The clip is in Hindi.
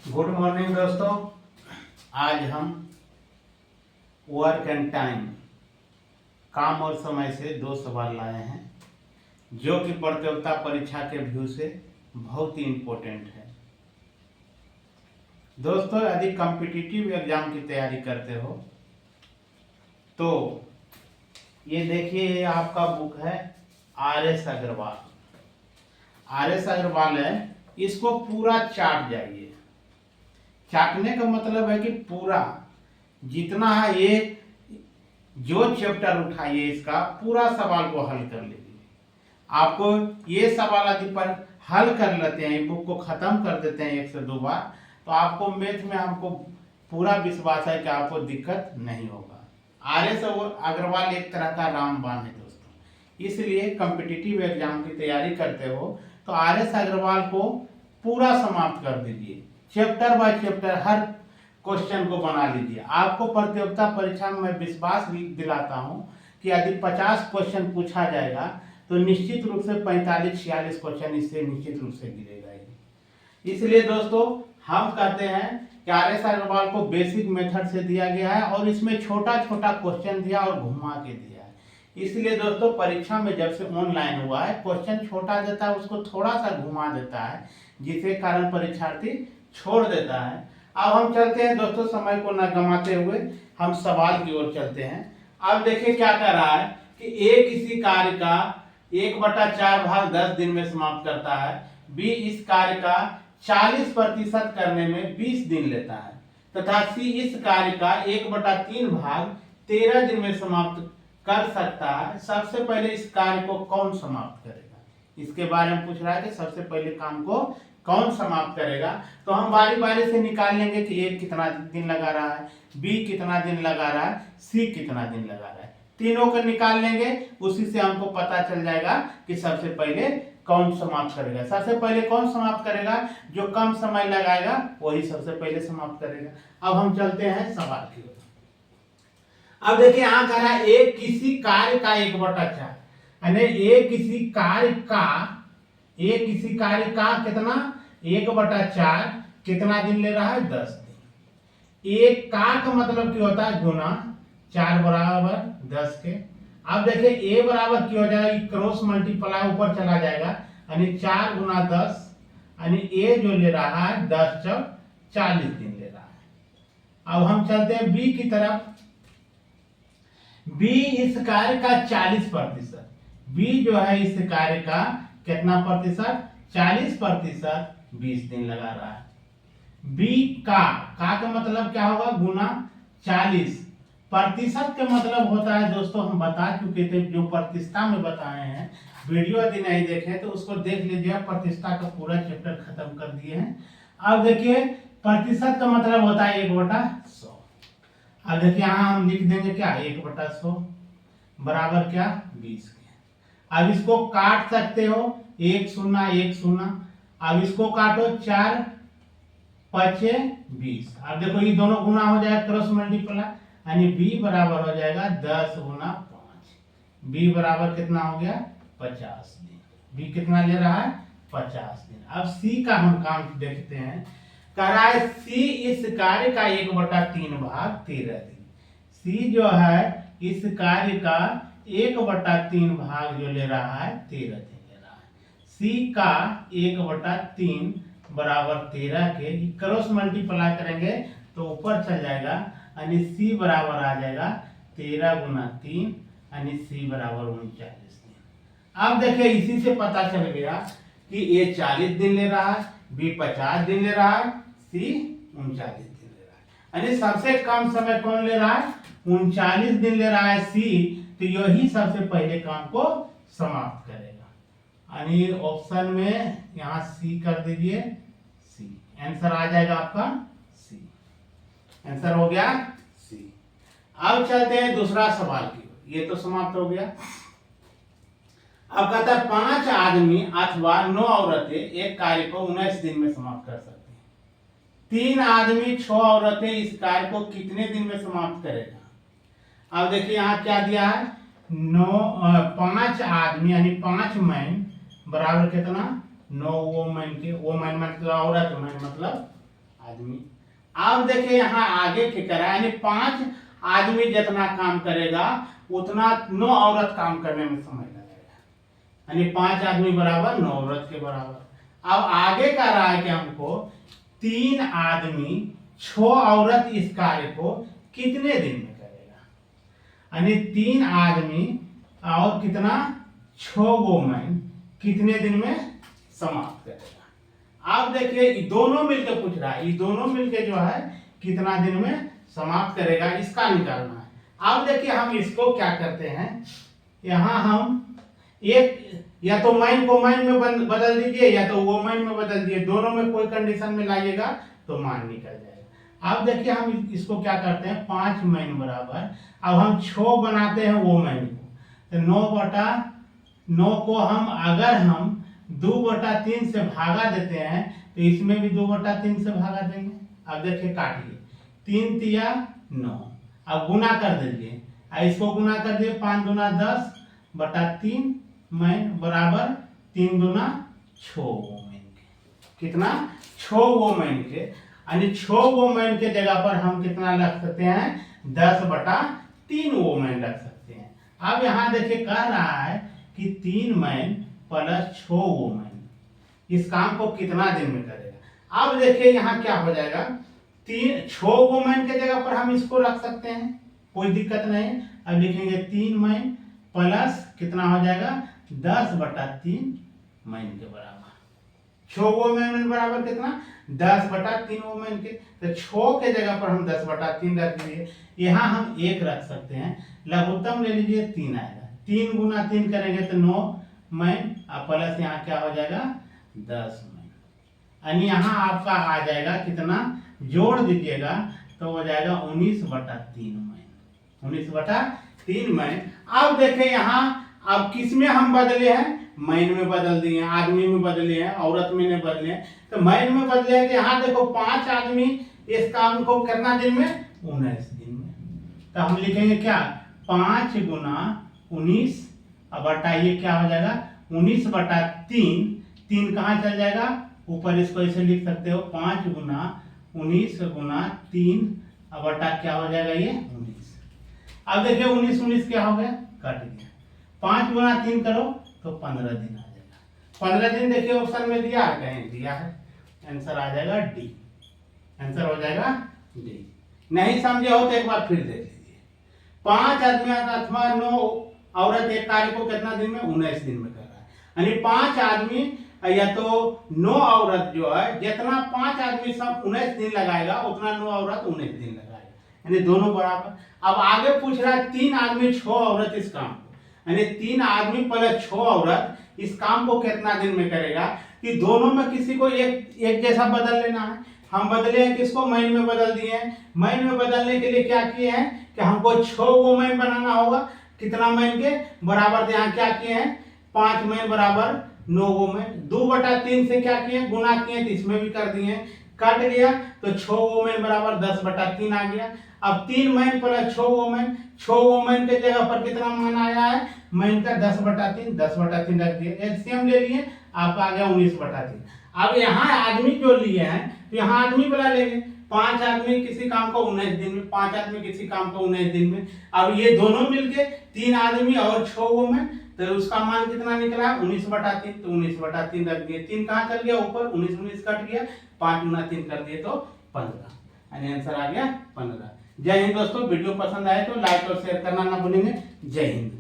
गुड मॉर्निंग दोस्तों। आज हम वर्क एंड टाइम, काम और समय से दो सवाल लाए हैं जो कि प्रतियोगिता परीक्षा के व्यू से बहुत ही इम्पोर्टेंट है। दोस्तों, यदि कॉम्पिटिटिव एग्जाम की तैयारी करते हो तो ये देखिए, ये आपका बुक है आर.एस. अग्रवाल। आर.एस. अग्रवाल है, इसको पूरा चाट जाइए। चाटने का मतलब है कि पूरा जितना है ये जो चैप्टर उठाइए इसका पूरा सवाल को हल कर लीजिए। आपको ये सवाल यदि पर हल कर लेते हैं, बुक को खत्म कर देते हैं 1 से 2 बार, तो आपको मैथ में हमको पूरा विश्वास है कि आपको दिक्कत नहीं होगा। आर.एस. अग्रवाल एक तरह का रामबाण है दोस्तों, इसलिए कॉम्पिटिटिव एग्जाम की तैयारी करते हो तो आर.एस. अग्रवाल को पूरा समाप्त कर दीजिए। Chapter by chapter her question को बना लीजिए। आपको प्रतियोगिता परीक्षा में मैं विश्वास दिलाता हूं कि यदि 50 क्वेश्चन पूछा जाएगा तो निश्चित रूप से 45-46 क्वेश्चन इससे निश्चित रूप से गिरेगा ही। इसलिए दोस्तों, हम कहते हैं कि आर.एस. अग्रवाल को बेसिक मेथड से दिया गया है और इसमें छोटा छोटा क्वेश्चन दिया और घुमा के दिया है। इसलिए दोस्तों, परीक्षा में जब से ऑनलाइन हुआ है, क्वेश्चन छोटा देता है, उसको थोड़ा सा घुमा देता है, जिसके कारण परीक्षार्थी छोड़ देता है। अब हम चलते हैं दोस्तों, समय को न गंवाते हुए हम सवाल की ओर चलते हैं। अब देखिए क्या कर रहा है कि ए किसी कार्य का 1/4 भाग 10 दिन में समाप्त करता है, बी इस कार्य का 40% करने में 20 दिन लेता है तथा सी इस कार्य का 1/3 भाग 13 दिन में समाप्त कर सकता है। सबसे पहले इस कार्य को कौन समाप्त करेगा, इसके बारे में पूछ रहा है कि सबसे पहले काम को कौन समाप्त करेगा। तो हम बारी बारी से निकाल लेंगे कि ए कितना दिन लगा रहा है, बी कितना दिन लगा रहा है, सी कितना दिन लगा रहा है। तीनों को निकाल लेंगे, उसी से हमको पता चल जाएगा कि सबसे पहले कौन समाप्त करेगा। सबसे पहले कौन समाप्त करेगा, जो कम समय लगाएगा वही सबसे पहले समाप्त करेगा। अब हम चलते हैं सवाल की ओर। अब देखिए यहां कह रहा है ए किसी कार्य का 1/4, यानी ए किसी कार्य का कितना 1/4 कितना दिन ले रहा है, 10 दिन। एक का मतलब क्या होता है, गुना 4 बराबर 10 के। अब देखिए ए बराबर क्या हो जाएगा, क्रॉस मल्टीप्लाई ऊपर चला जाएगा, यानी 4 गुना 10, यानी ए जो ले रहा है 10 चौक 40 दिन ले रहा है। अब हम चलते हैं बी की तरफ। बी इस कार्य का 40%, बी जो है इस कार्य का कितना प्रतिशत, 40%, 20 दिन लगा रहा है। बी का मतलब क्या होगा, गुना 40। प्रतिशत का मतलब होता है दोस्तों, हम बता चुके थे, जो प्रतिष्ठा में बताए हैं। वीडियो यदि नहीं देखे तो उसको देख लीजिए, प्रतिष्ठा का पूरा चैप्टर खत्म कर दिए हैं। अब देखिए प्रतिशत का मतलब होता है 1/100। अब देखिए यहां हम लिख देंगे क्या, 1/100 बराबर क्या, 20 के। अब इसको काट सकते हो, 1 0 1 0। अब इसको काटो, 4 5 20। अब देखो ये दोनों गुना हो जाएगा, क्रॉस मल्टीप्लाई, यानी b बराबर हो जाएगा 10 गुना 5। b बराबर कितना हो गया, 50 दिन। b कितना ले रहा है, 50 दिन। अब c का हम काम देखते हैं। कह रहा है c इस कार्य का 1/3 भाग 13 दिन। c जो है इस कार्य का 1/3 भाग जो ले रहा है 13 दिन ले रहा है। c का 1/3 बराबर 13 के, क्रॉस मल्टीप्लाई करेंगे तो ऊपर चल जाएगा, यानी c बराबर आ जाएगा 13 गुना 3, यानी c बराबर 39 दिन। अब देखिए इसी से पता चल गया कि a 40 दिन ले रहा है, b 50 दिन ले रहा है, c 39 दिन ले रहा है। यानी सबसे कम समय कौन ले रहा है, 39 दिन ले रहा है c, तो यही सबसे पहले काम को समाप्त करेगा। यानी ऑप्शन में यहाँ सी कर दीजिए, सी आंसर आ जाएगा आपका, सी आंसर हो गया सी। अब चलते हैं दूसरा सवाल की ओर। ये तो समाप्त हो गया। अब कहता है 5 आदमी अथवा 9 औरतें एक कार्य को 19 दिन में समाप्त कर सकते हैं। 3 आदमी 6 औरतें इस कार्य को कितने दिन में समाप्त करेगा। अब देखिए यहाँ क्या दिया है, 5 आदमी यानी 5 मैन बराबर कितना, 9 वोमेन के, वोमेन मतलब औरत, मैन मतलब आदमी। अब देखिए यहाँ आगे क्या करा, यानी 5 आदमी जितना काम करेगा उतना 9 औरत काम करने में समय लगेगा, यानी 5 आदमी बराबर 9 औरत के बराबर। अब आगे कह रहा है कि हमको 3 आदमी 6 औरत इस कार्य को कितने दिन में करेगा, यानी 3 आदमी और कितना 6 वोमेन कितने दिन में समाप्त करेगा। अब देखिए दोनों मिलकर पूछ रहा है, ये दोनों मिलकर जो है कितना दिन में समाप्त करेगा, इसका निकालना है। अब देखिए हम इसको क्या करते हैं, यहाँ हम एक या तो मैन को मैन में बदल दीजिए या तो वो मैन में बदल दीजिए, दोनों में कोई कंडीशन में लाइएगा तो मान निकल जाएगा। अब देखिए हम इसको क्या करते हैं, 5 मैन बराबर, अब हम 6 बनाते हैं वो मैन को, तो 9/9 को हम अगर हम 2/3 से भागा देते हैं तो इसमें भी 2/3 से भागा देंगे। अब देखिए काटिए, 3 तिया 9, अब गुना कर दीजिए, इसको गुना कर दिए 5 दूना 10/3 मैन बराबर 3 दूना 6 वोमेन के, कितना 6 वोमेन के, यानी 6 वोमेन के जगह पर हम कितना रख सकते हैं, 10/3 वोमेन रख सकते हैं। अब यहाँ देखिए कह रहा है कि 3 मैन प्लस 6 वोमेन इस काम को कितना दिन में करेगा। अब देखिए यहाँ क्या हो जाएगा, 6 वोमेन के जगह पर हम इसको रख सकते हैं, कोई दिक्कत नहीं। अब लिखेंगे 3 मैन प्लस कितना हो जाएगा, 10/3 मैन के बराबर। 6 वोमेन बराबर कितना, 10/3 वोमेन के, तो 6 के जगह पर हम 10/3 रख दिए। यहाँ हम 1 रख सकते हैं, लघुत्तम ले लीजिए 3 आएगा, 3 गुना 3 करेंगे तो 9 मैन, प्लस यहाँ क्या हो जाएगा 10 मैन, यानी यहाँ आपका आ जाएगा कितना, जोड़ दीजिएगा तो हो जाएगा 19/3 मैन, 19/3 मैन। अब देखें यहाँ अब किस में हम बदले हैं, मैन में बदल दिए, आदमी में बदले हैं, औरत में नहीं बदले हैं, तो मैन में बदले हैं। तो यहाँ देखो 5 आदमी इस काम को कितना दिन में, 19 दिन में। तो हम लिखेंगे क्या, 5 गुना 19, अब हटाइए क्या हो जाएगा 19/3, 3 कहाँ चल जाएगा ऊपर, इसको ऐसे लिख सकते हो 5 गुना 19 गुना 3, अब बटा क्या हो जाएगा ये 19। अब देखिए 19 क्या हो गया, कट गया, 5 गुना 3 करो तो 15 दिन आ जाएगा। 15 दिन देखिए ऑप्शन में दिया है, कहीं दिया है, आंसर आ जाएगा डी, आंसर हो जाएगा डी। नहीं समझे हो तो एक बार फिर देख लीजिए, 5 आदमी अथवा 9 औरत एक कार्य को कितना दिन में, 19 दिन में कर रहा है, यानी 5 आदमी या तो 9 औरत जो है, जितना 5 आदमी सब 19 दिन लगाएगा उतना 9 औरत 19 दिन लगाएगा, यानी दोनों बराबर। अब आगे पूछ रहा है 3 आदमी 6 औरत इस काम को, यानी 3 आदमी प्लस 6 औरत इस काम को कितना दिन में करेगा, कि दोनों में किसी को एक जैसा बदल लेना है। हम बदले हैं किसको, मैन में बदल दिए हैं। मैन में बदलने के लिए क्या किए हैं कि हमको 6 वोमेन बनाना होगा, कितना मैन के बराबर, यहाँ क्या किए हैं 5 मैन बराबर 9 वोमेन, 2/3 से क्या किए गुना किए, तो इसमें भी कर दिए, कट गया तो 6 वोमेन बराबर 10/3 आ गया। अब 3 मैन प्लस 6 वोमेन, 6 वोमेन के जगह पर कितना मान आया है, मैन का 10/3 रख दिए, एलसीएम ले लिए, आपका आ गया 19/3। अब यहाँ आदमी जो लिए हैं तो यहाँ आदमी वाला लेंगे, 5 आदमी किसी काम को 19 दिन में, 5 आदमी किसी काम को 19 दिन में। अब ये दोनों मिलके 3 आदमी और 6 वोमेन, तो उसका मान कितना निकला 19/3, तो 19/3 रख दिए, 3 कहाँ चल गया ऊपर, 19 कट गया, 5 गुना 3 कर दिए तो 15, यानी आंसर आ गया 15। जय हिंद दोस्तों, वीडियो पसंद आए तो लाइक और शेयर करना ना भूलेंगे। जय हिंद।